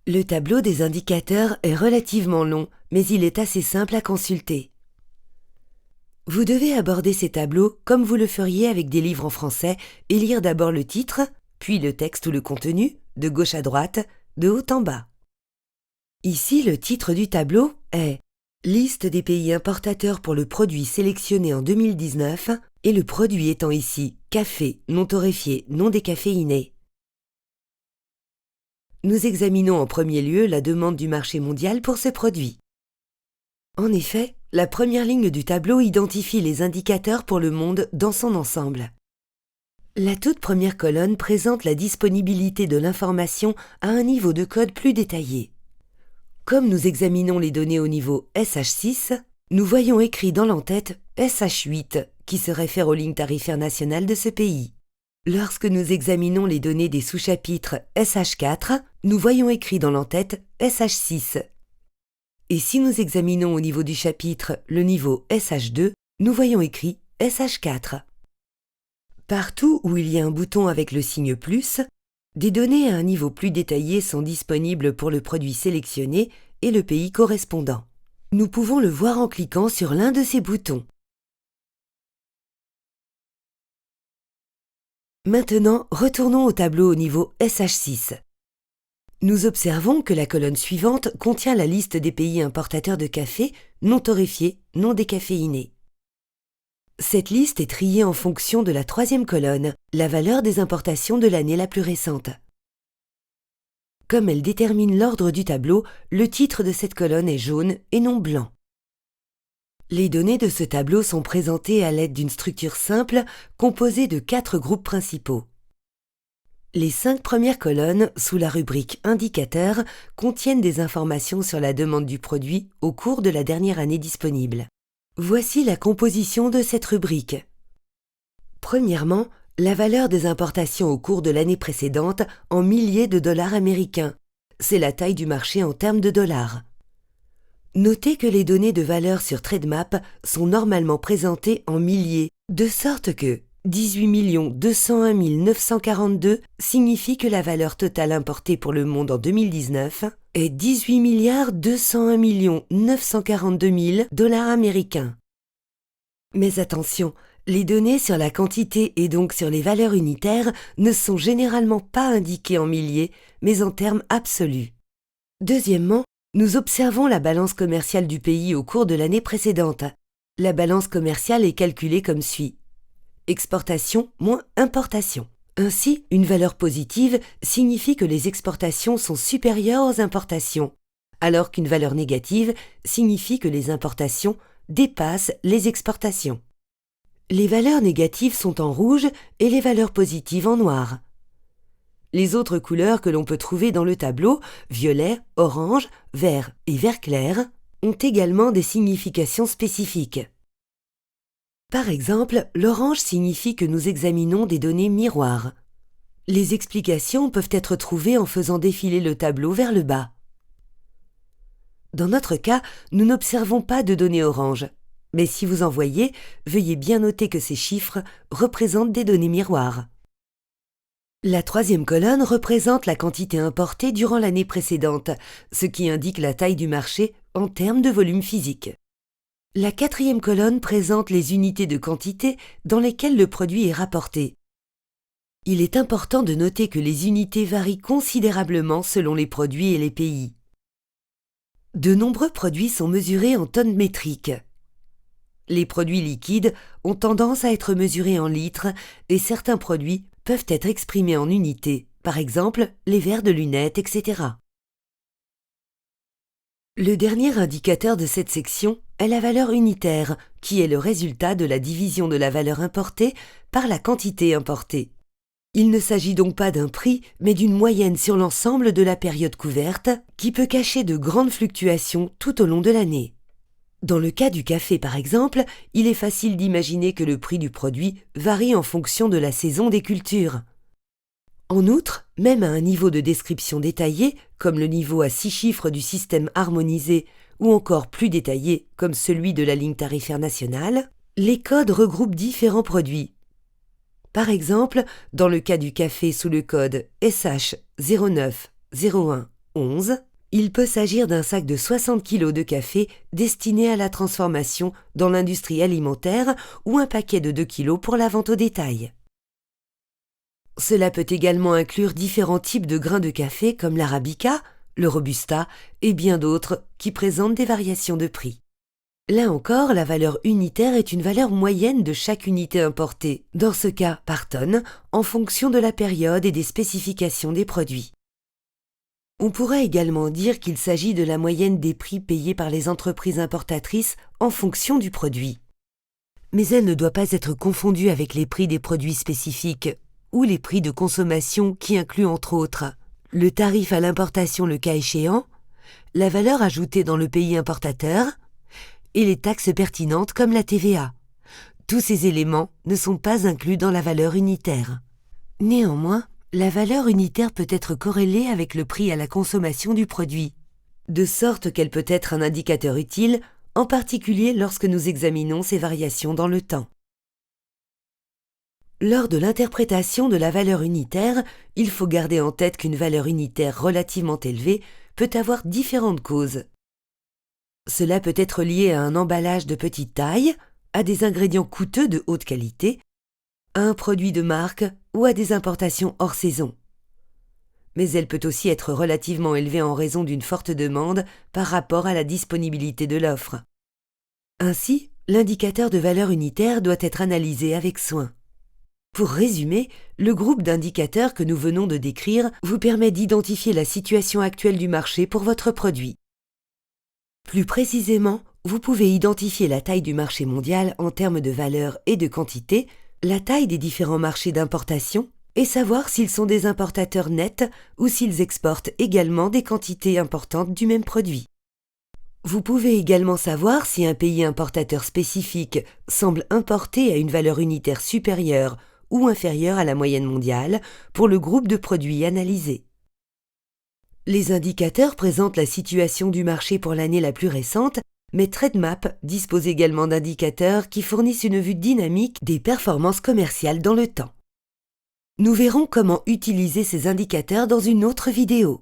Le tableau des indicateurs est relativement long, mais il est assez simple à consulter. Vous devez aborder ces tableaux comme vous le feriez avec des livres en français et lire d'abord le titre, puis le texte ou le contenu, de gauche à droite, de haut en bas. Ici, le titre du tableau est « Liste des pays importateurs pour le produit sélectionné en 2019 » et le produit étant ici « Café non torréfié, non décaféiné ». Nous examinons en premier lieu la demande du marché mondial pour ce produit. En effet, la première ligne du tableau identifie les indicateurs pour le monde dans son ensemble. La toute première colonne présente la disponibilité de l'information à un niveau de code plus détaillé. Comme nous examinons les données au niveau SH6, nous voyons écrit dans l'entête SH8 qui se réfère aux lignes tarifaires nationales de ce pays. Lorsque nous examinons les données des sous-chapitres SH4, nous voyons écrit dans l'entête SH6. Et si nous examinons au niveau du chapitre le niveau SH2, nous voyons écrit SH4. Partout où il y a un bouton avec le signe plus, des données à un niveau plus détaillé sont disponibles pour le produit sélectionné et le pays correspondant. Nous pouvons le voir en cliquant sur l'un de ces boutons. Maintenant, retournons au tableau au niveau SH6. Nous observons que la colonne suivante contient la liste des pays importateurs de café non torréfié, non décaféiné. Cette liste est triée en fonction de la troisième colonne, la valeur des importations de l'année la plus récente. Comme elle détermine l'ordre du tableau, le titre de cette colonne est jaune et non blanc. Les données de ce tableau sont présentées à l'aide d'une structure simple composée de 4 groupes principaux. Les 5 premières colonnes, sous la rubrique Indicateurs, contiennent des informations sur la demande du produit au cours de la dernière année disponible. Voici la composition de cette rubrique. Premièrement, la valeur des importations au cours de l'année précédente en milliers de dollars américains. C'est la taille du marché en termes de dollars. Notez que les données de valeur sur Trademap sont normalement présentées en milliers, de sorte que 18 201 942 signifie que la valeur totale importée pour le monde en 2019 est 18 201 942 000 dollars américains. Mais attention, les données sur la quantité et donc sur les valeurs unitaires ne sont généralement pas indiquées en milliers, mais en termes absolus. Deuxièmement, nous observons la balance commerciale du pays au cours de l'année précédente. La balance commerciale est calculée comme suit. Exportation moins importation. Ainsi, une valeur positive signifie que les exportations sont supérieures aux importations, alors qu'une valeur négative signifie que les importations dépassent les exportations. Les valeurs négatives sont en rouge et les valeurs positives en noir. Les autres couleurs que l'on peut trouver dans le tableau, violet, orange, vert et vert clair, ont également des significations spécifiques. Par exemple, l'orange signifie que nous examinons des données miroirs. Les explications peuvent être trouvées en faisant défiler le tableau vers le bas. Dans notre cas, nous n'observons pas de données orange. Mais si vous en voyez, veuillez bien noter que ces chiffres représentent des données miroirs. La troisième colonne représente la quantité importée durant l'année précédente, ce qui indique la taille du marché en termes de volume physique. La quatrième colonne présente les unités de quantité dans lesquelles le produit est rapporté. Il est important de noter que les unités varient considérablement selon les produits et les pays. De nombreux produits sont mesurés en tonnes métriques. Les produits liquides ont tendance à être mesurés en litres et certains produits peuvent être exprimés en unités, par exemple les verres de lunettes, etc. Le dernier indicateur de cette section est la valeur unitaire, qui est le résultat de la division de la valeur importée par la quantité importée. Il ne s'agit donc pas d'un prix, mais d'une moyenne sur l'ensemble de la période couverte, qui peut cacher de grandes fluctuations tout au long de l'année. Dans le cas du café par exemple, il est facile d'imaginer que le prix du produit varie en fonction de la saison des cultures. En outre, même à un niveau de description détaillé, comme le niveau à 6 chiffres du système harmonisé, ou encore plus détaillé, comme celui de la ligne tarifaire nationale, les codes regroupent différents produits. Par exemple, dans le cas du café sous le code SH0901 11, il peut s'agir d'un sac de 60 kg de café destiné à la transformation dans l'industrie alimentaire ou un paquet de 2 kg pour la vente au détail. Cela peut également inclure différents types de grains de café comme l'arabica, le robusta et bien d'autres qui présentent des variations de prix. Là encore, la valeur unitaire est une valeur moyenne de chaque unité importée, dans ce cas par tonne, en fonction de la période et des spécifications des produits. On pourrait également dire qu'il s'agit de la moyenne des prix payés par les entreprises importatrices en fonction du produit. Mais elle ne doit pas être confondue avec les prix des produits spécifiques ou les prix de consommation qui incluent entre autres le tarif à l'importation le cas échéant, la valeur ajoutée dans le pays importateur et les taxes pertinentes comme la TVA. Tous ces éléments ne sont pas inclus dans la valeur unitaire. Néanmoins, la valeur unitaire peut être corrélée avec le prix à la consommation du produit, de sorte qu'elle peut être un indicateur utile, en particulier lorsque nous examinons ces variations dans le temps. Lors de l'interprétation de la valeur unitaire, il faut garder en tête qu'une valeur unitaire relativement élevée peut avoir différentes causes. Cela peut être lié à un emballage de petite taille, à des ingrédients coûteux de haute qualité, à un produit de marque ou à des importations hors saison. Mais elle peut aussi être relativement élevée en raison d'une forte demande par rapport à la disponibilité de l'offre. Ainsi, l'indicateur de valeur unitaire doit être analysé avec soin. Pour résumer, le groupe d'indicateurs que nous venons de décrire vous permet d'identifier la situation actuelle du marché pour votre produit. Plus précisément, vous pouvez identifier la taille du marché mondial en termes de valeur et de quantité, la taille des différents marchés d'importation et savoir s'ils sont des importateurs nets ou s'ils exportent également des quantités importantes du même produit. Vous pouvez également savoir si un pays importateur spécifique semble importer à une valeur unitaire supérieure ou inférieure à la moyenne mondiale pour le groupe de produits analysés. Les indicateurs présentent la situation du marché pour l'année la plus récente, mais TradeMap dispose également d'indicateurs qui fournissent une vue dynamique des performances commerciales dans le temps. Nous verrons comment utiliser ces indicateurs dans une autre vidéo.